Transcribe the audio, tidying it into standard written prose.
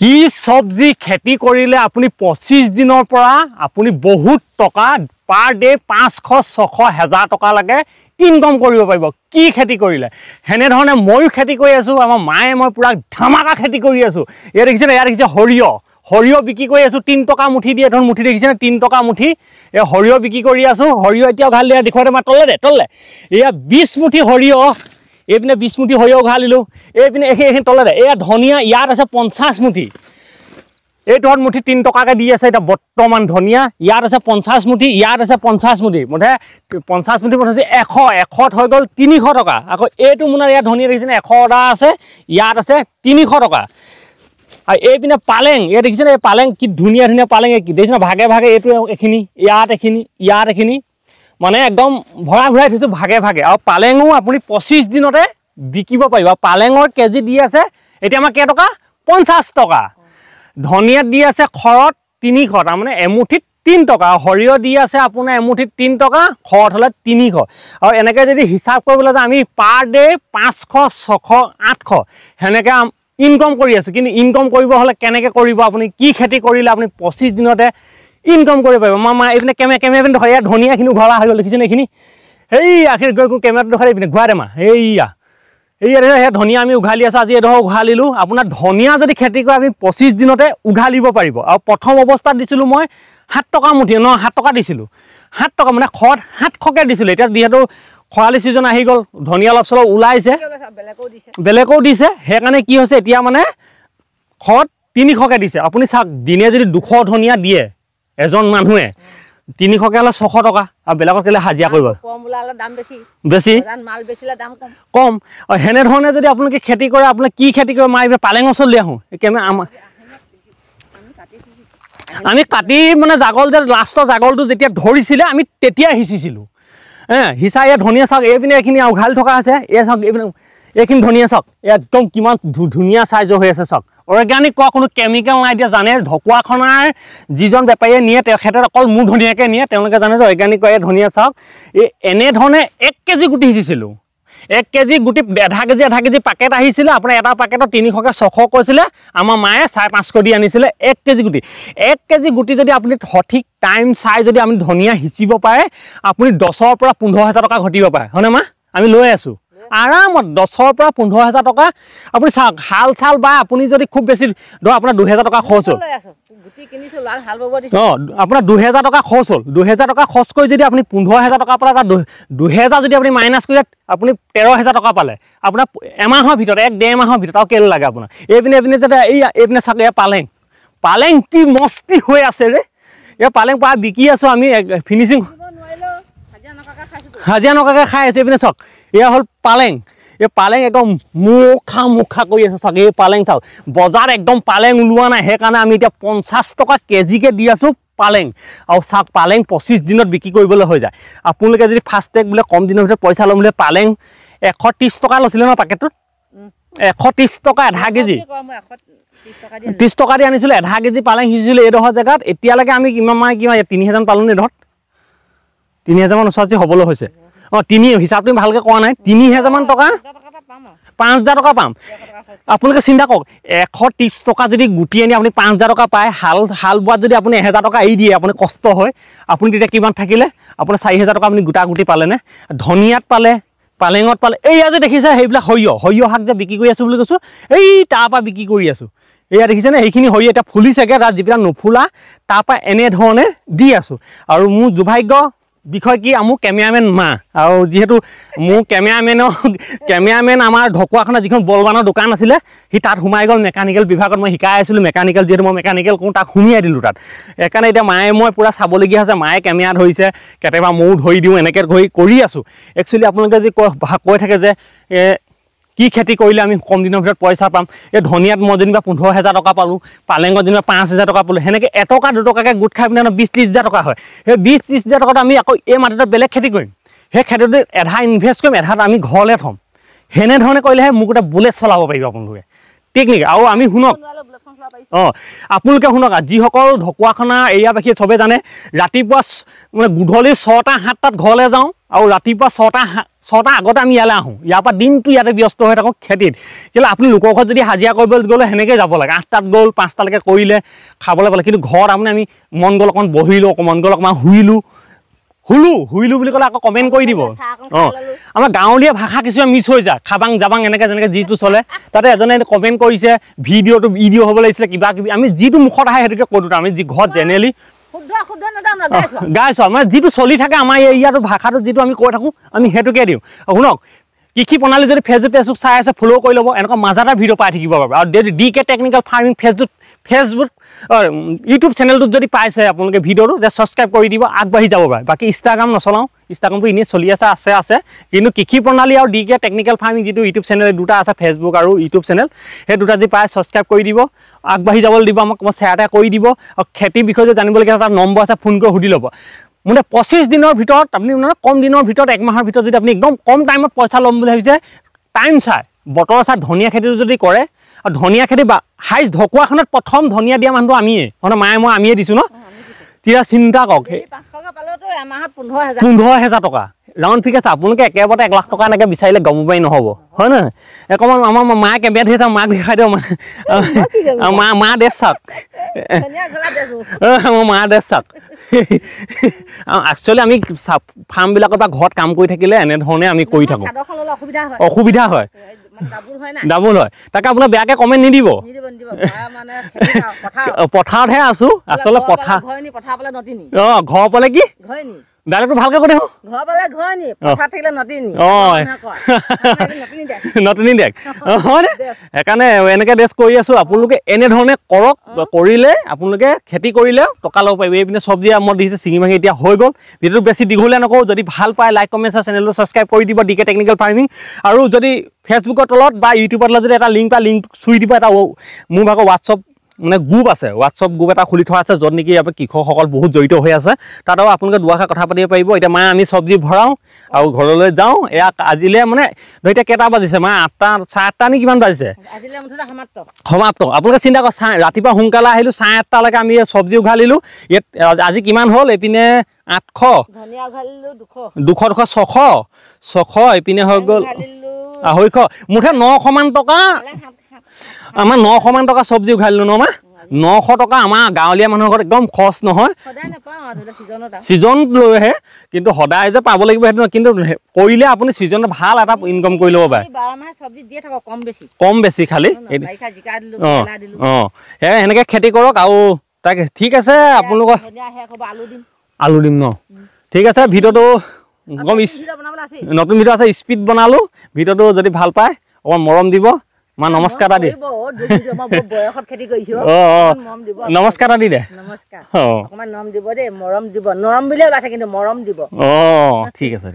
কি সবজি খেতি কৰিলে আপুনি 25 দিনৰ পৰা আপুনি বহুত টকা পাৰ ডে 500 600 1000 টকা লাগে ইনকাম কৰিব পাৰিব কি খেতি কৰিলে হেনে ধৰণে ময়ো খেতি কৰি আছো আমাৰ মায়ে মই পুৰা ধামাকা খেতি কৰি আছো ইয়াত দেখিছে না ইয়াত দেখিছে হৰিয় বিক্ৰী কৰি আছো 3 টকা মুঠি দিয়ে ধন মুঠি দেখিছে না 3 টকা মুঠি এ হৰিয় বিক্ৰী কৰি আছো হৰিয় এতিয়া ঘাল দিয়া দেখুৱাতে মা তললে এয়া 20 মুঠি হৰিয় এইপিনে 20 মুঠি হৰিয় ঘালিলো এইপিনে এইখিনি তললে এয়া ধনিয়া ইয়াত আছে 50 মুঠি এইটো মুঠি 3 টকাকে দি আছে এটা বৰ্তমান ধনিয়া ইয়াত আছে 50 মুঠি ইয়াত আছে 50 মুঠি মুঠে 50 মুঠি মুঠি 100 হৈ গল 300 টকা আকৌ এইটো মুনাৰ ইয়াত ধনিয়া দেখিছে 100 টা আছে ইয়াত আছে 300 টকা আর এইপিনে পালেং এ দেখিছে এই পালেং কি ধুনিয়া ধুনিয়া পালেং কি দেখিছে ভাগে ভাগে এইটো এখিনি ইয়াত এখিনি মানে একদম ভৰা ভৰাই থৈছো ভাগে ভাগে আৰু পালেঙো আপুনি 25 দিনতে বিকিব পাৰিব পালেঙৰ কেজি দি আছে এতিয়া আমাৰ কেই টকা 50 টকা ধনিয়া দি আছে খৰত 300 টা মানে এমুঠিত 3 টকা হৰিয় দি আছে আপোনাৰ এমুঠিত 3 টকা খৰত হলে 300 আৰু এনেকে যদি হিচাপ কৰিবলৈ যায় আমি পাৰ ডে 500 600 800 হেনেকে ইনকাম কৰি আছো কিন্তু ইনকাম কৰিব হলে কেনেকে কৰিব আপুনি কি খেতি কৰিলে আপুনি 25 দিনতে ইনকাম কৰিব পাৰিব মামা এইপিনে কেমেৰা পিনে ধৰিয়া ধনিয়াখিনি ঘৰা হৈ গল দেখিছে এইখিনি এই আখিৰ গৈ কেমেৰাটো ধৰি পিনে ঘুৱাই দেমা এইয়া ধনিয়া আমি উঘালি আছো আজি এডোখৰ উঘালিলো আপোনাৰ ধনিয়া যদি খেতি কৰে আমি 25 দিনতে উঘালিব পাৰিব আৰু প্ৰথম অৱস্থাত দিছিলো মই 7 টকা মুঠি 7 টকা দিছিলো 7 টকা মানে খত 700 কে দিছিলো এতিয়া দিহেতু খৰালি সিজন আহি গল ধনিয়া অলপ চলপ ওলাইছে বেলেকও দিছে হেকাৰণে কি হৈছে এতিয়া মানে খত 300 কে দিছে আপুনি চাক দিনে যদি 200 ধনিয়া দিয়ে এজন মানুহে 300 কে হলে 600 টকা আৰু বেলেগত কেলে হাজিয়া কৰিব কম বুলালে দাম বেছি মাল বেছিলে দাম কম আৰু হেনে ধৰণে যদি আপোনালোকে খেতি কৰে আপুনি কি খেতি কৰে মাইবে পালেং অচল লৈ আহো কেমে আমি কাটি মানে জাগল যে লাষ্টৰ জাগলটো যেতিয়া ধৰিছিলে আমি তেতিয়া হিচিছিলো হিচা ইয়া ধনিয়া চাক এইপিনে এইখিনি উঘাল থকা আছে এই চাক এইখিনি ধনিয়া চাক একদম কিমান ধুনীয়া সাইজ হৈ আছে চাক অৰ্গানিক কোনো কেমিকেল নাই দিয়া জানে ঢকুৱাখনাৰ যিজন বেপাৰীয়ে নিয়ে তেখেতে অকল মু ধনিয়াকে নিয়ে তেওঁলোকে জানে যে অৰ্গানিক ধনিয়া চাওক এই এনে ধৰণে 1 কেজি গুটি হিচিছিলো 1 কেজি গুটি আধা কেজি পাকেট আহিছিলে আপোনাৰ এটা পাকেটত 300 কে 600 কৈছিলে আমাৰ মায়ে 550 দি আনিছিলে 1 কেজি গুটি 1 কেজি গুটি যদি আপুনি সঠিক টাইম চাই যদি আপুনি ধনিয়া হিচিব পাৰে আপুনি 10 ৰ পৰা 15000 টকা ঘটিব পাৰে হনে মা আমি লৈ আছো আৰামত 10 ৰ পৰা 15000 টকা আপুনি চাওক হাল চাল বা আপুনি যদি খুব বেছি ধৰ আপোনাৰ 2000 টকা খৰচ হ'ল গুটি কিনিছো লাল হাল বাব দিছে আপোনাৰ 2000 টকা খৰচ হ'ল 2000 টকা খৰচ কৰি যদি আপুনি 15000 টকা পৰা 2000 যদি আপুনি মাইনাস কৰি আপুনি 13000 টকা পালে আপোনাৰ এমাহৰ ভিতৰত 1.5 মাহৰ ভিতৰত আৰু কেলে লাগে আপোনাৰ এইপিনে যদি এইপিনে চাক পালেং কি মস্তি হৈ আছে ৰে এই পালেং পা বিকি আছো আমি ফিনিশিং হাজিয়া নকাকে খাই আছে এইপিনে চাক এয়া হল পালেং এই পালেং একদম মুখা কৰি আছে চাক এই পালেং চাওক বজাৰ একদম পালেং ওলোৱা নাই সেইকাৰণে আমি এতিয়া 50 টকা কেজিকে দি আছো পালেং আৰু চাক পালেং 25 দিনত বিক্ৰী কৰিবলৈ হৈ যায় আপোনালোকে যদি ফাষ্ট টেগ বোলে কম দিনৰ ভিতৰত পইচা ল'ম বোলে পালেং 130 টকা লৈছিলে ন পাকেটত 130 টকা আধা কেজি 30 টকা দি আনিছিলে আধা কেজি পালেং হিচিছিলে এইডোখৰ জেগাত এতিয়ালৈকে আমি কিমান 3000 পালো নে ধৰ 3000 মান ওচৰত হ'বলৈ হৈছে তিনি হিচাপটো ভালকে কোৱা নাই 3000 মান টকা 5000 টকা পাম আপোনালোকে চিন্তা কৰক 130 টকা যদি গুটি আনি আপুনি 5000 টকা পায় হাল বোৱাত যদি আপুনি 1000 টকা এৰি দিয়ে আপুনি কষ্ট হয় আপুনি তেতিয়া কিমান থাকিলে আপোনাৰ 4000 টকা আপুনি গোটা গুটি পালে নে ধনিয়াত পালে পালেঙত পালে এইয়া যে দেখিছে সেইবিলাক সৰিয়হ শাক যে বিক্ৰী কৰি আছো বুলি কৈছো এই তাৰ পৰা বিক্ৰী কৰি আছো এয়া দেখিছে নে এইখিনি সৰিয়হ এটা ফুলিছেগে তাত যিবিলাক নুফুলা তাৰ পৰা এনে ধৰণে দি আছো আৰু মোৰ দুৰ্ভাগ্য বিষয় কি আমু কেমেৰামেন মা আৰু যেহেতু মু কেমেৰামেন আমাৰ ঢকুৱাখনা যিখন বলবানৰ দোকান আছিলে হি তাত সোমাই গল মেকানিকেল বিভাগত মই শিকাই আছিলো মেকানিকেল যেহেতু মই মেকানিকেল কৰো তাক শুনিয়াই দিলো তাত একাৰণে এতিয়া মায়ে মই পুৰা চাবলগীয়া আছে মায়ে কেমেৰা ধৰিছে কেতিয়াবা মৌ ধৰি দিওঁ এনেকে কৰি আছো একচুৱেলি আপোনালোকে যদি কৈ থাকে যে কি খেতি কৰিলে আমি কম দিনৰ ভিতৰত পইচা পাম এই ধনিয়াত মই যেনিবা 15000 টকা পালো পালেঙত যেনিবা 5000 টকা পালো হেনেকে 1 টকা 2 টকাকে গুট খাই পিনে 20-30000 টকা হয় সেই 20-30000 টকাত আমি আকৌ এই মাটিত বেলেগ খেতি কৰিম সেই খেতিত এধা ইনভেষ্ট কৰিম এধাত আমি ঘৰলে থম হেনে ধৰণে কৰিলেহে মোক এটা বুলেট চলাব পাৰিব আপোনালোকে টেকনিক আৰু আমি শুনক আপোনালোকে শুনক যিসকল ঢকুৱাখনা এৰিয়াবাসী চবে জানে ৰাতিপুৱা মানে গধূলি 6টা 7টাত ঘৰলৈ যাওঁ আৰু ৰাতিপুৱা 6টা 6টা আগতে আমি ইয়ালৈ আহোঁ ইয়াৰ পৰা দিনটো ইয়াতে ব্যস্ত হৈ থাকোঁ খেতিত কিন্তু আপুনি লোকৰ ঘৰত যদি হাজিৰা কৰিবলৈ গ'লে সেনেকৈ যাব লাগে 8টাত গ'ল 5টালৈকে কৰিলে খাবলৈ পালে কিন্তু ঘৰত আপুনি আমি মন গ'ল অকণমান বহিলোঁ মন গ'ল অকণমান শুইলোঁ বুলি ক'লে আকৌ কমেণ্ট কৰি দিব অঁ আমাৰ গাঁৱলীয়া ভাষা কিছুমান মিছ হৈ যায় খাবাং জাবাং এনেকৈ যেনেকৈ যিটো চলে তাতে এজনে কমেণ্ট কৰিছে ভিডিঅ'টো ভিডিঅ' হ'ব লাগিছিলে কিবা কিবি আমি যিটো মুখত আহে সেইটোকে কৈ দিওঁ আমি যি ঘৰত জেনেৰেলি গাইছোঁ মানে যিটো চলি থাকে আমাৰ ইয়াতো ভাষাটো যিটো আমি কৈ থাকোঁ আমি সেইটোকে দিওঁ শুনক কৃষি প্ৰণালী যদি ফেচবুক পেজবুক চাই আছে ফ'ল' কৰি ল'ব এনেকুৱা মাজতে ভিডিঅ' পাই থাকিব পাৰিব আৰু DK technical farming Facebook YouTube চেনেলটোত যদি পাইছে আপোনালোকে ভিডিঅ'টো ছাবস্ক্ৰাইব কৰি দিব আগবাঢ়ি যাব পাৰে বাকী ইনষ্টাগ্ৰাম নচলাওঁ ইনষ্টাগ্ৰামটো এনেই চলি আছে কিন্তু কৃষি প্ৰণালী আৰু DK টেকনিকেল ফাৰ্মিং যিটো ইউটিউব চেনেল দুটা আছে ফেচবুক আৰু ইউটিউব চেনেল সেই দুটা যদি পায় ছাবস্ক্ৰাইব কৰি দিব আগবাঢ়ি যাবলৈ দিব আমাক শ্বেয়াৰ এটা কৰি দিব আৰু খেতিৰ বিষয়ে যদি জানিবলগীয়া তাৰ নম্বৰ আছে ফোন কৰি সুধি ল'ব মানে 25 দিনৰ ভিতৰত আপুনি মানে কম দিনৰ ভিতৰত 1 মাহৰ ভিতৰত যদি আপুনি একদম কম টাইমত পইচা ল'ম বুলি ভাবিছে টাইম চাই বতৰ চাই ধনিয়া খেতিটো যদি কৰে আৰু ধনিয়া খেতি বা হাইজ ঢকুৱাখনত প্ৰথম ধনিয়া দিয়া মানুহটো আমিয়ে মানে মায়ে মই আমিয়ে দিছোঁ ন তেতিয়া চিন্তা কৰক 15,000 টকা ৰাউণ্ড ঠিক আছে আপোনালোকে একেবাৰতে 1 লাখ টকা এনেকৈ বিচাৰিলে গম পাই নহ'ব হয় নহয় অকণমান আমাৰ মায়ে কেমেৰাত ধৰিছে মাক দেখাই দিওঁ মা ড্ৰেছ চাওক মোৰ মা ড্ৰেছ চাওক একচুৱেলি আমি ফাৰ্মবিলাকৰ পৰা ঘৰত কাম কৰি থাকিলে এনেধৰণে আমি কৰি থাকোঁ অসুবিধা হয় ডাবুল হয় তাকে আপোনাৰ বেয়াকৈ কমেণ্ট নিদিব পথাৰতহে আছোঁ আচলতে পথাৰ অঁ ঘৰ পালে কি ডাইৰেক্টটো ভালকৈ কৈ দেখোঁ নতুনি দেখ হয়নে সেইকাৰণে এনেকৈ ড্ৰেছ কৰি আছোঁ আপোনালোকে এনেধৰণে কৰক কৰিলে আপোনালোকে খেতি কৰিলে টকা ল'ব পাৰিব এইপিনে চব্জি মই দিছে চিঙি ভাঙি এতিয়া হৈ গ'ল ভিডিঅ'টো বেছি দীঘলীয়া নকৰোঁ যদি ভাল পায় লাইক কমেণ্ট চেনেলটো ছাবস্ক্ৰাইব কৰি দিব DK টেকনিকেল ফাৰ্মিং আৰু যদি ফেচবুকৰ তলত বা ইউটিউবৰ তলত যদি এটা লিংক পায় লিংক চুই দিব এটা মোৰ ভাগৰ হোৱাটছআপ মানে গ্ৰুপ আছে হোৱাটছআপ গ্ৰুপ এটা খুলি থোৱা আছে য'ত নেকি আপোনাৰ কৃষকসকল বহুত জড়িত হৈ আছে তাত আৰু আপোনালোকে দুআষাৰ কথা পাতিব পাৰিব এতিয়া মায়ে আমি চব্জি ভৰাওঁ আৰু ঘৰলৈ যাওঁ এয়া আজিলৈ মানে এতিয়া কেইটা বাজিছে মায়ে 8টা 8:30 নে কিমান বাজিছে সমাপ্ত আপোনালোকে চিন্তা কৰক ৰাতিপুৱা সোনকালে আহিলোঁ 8:30লৈকে আমি চব্জি উঘালিলোঁ ইয়াত আজি কিমান হ'ল এইপিনে 800 600 এইপিনে হৈ গ'ল 250 মুঠে 900 টকা আমাৰ 900 টকা চব্জি উঘালিলোঁ ন মা 900 টকা আমাৰ গাঁৱলীয়া মানুহৰ ঘৰত একদম খৰচ নহয় ছিজন লৈহে কিন্তু সদায় যে পাব লাগিব সেইটো কিন্তু কৰিলে আপুনি ছিজনত ভাল এটা ইনকাম কৰি ল'ব পাৰে কম বেছি খালি অঁ সেনেকৈ খেতি কৰক আৰু তাকে ঠিক আছে আপোনালোকৰ আলু দিম ন ঠিক আছে ভিডিঅ'টো একদম নতুন ভিডিঅ' আছে স্পীড বনালোঁ ভিডিঅ'টো যদি ভাল পায় অকণমান মৰম দিব মা নমস্কাৰ এটা দি নমস্কাৰ এটা দি দে নমস্কাৰ অকণমান নৰম দিব দেই মৰম দিব নৰম বুলিয়ে ওলাইছে কিন্তু মৰম দিব অঁ ঠিক আছে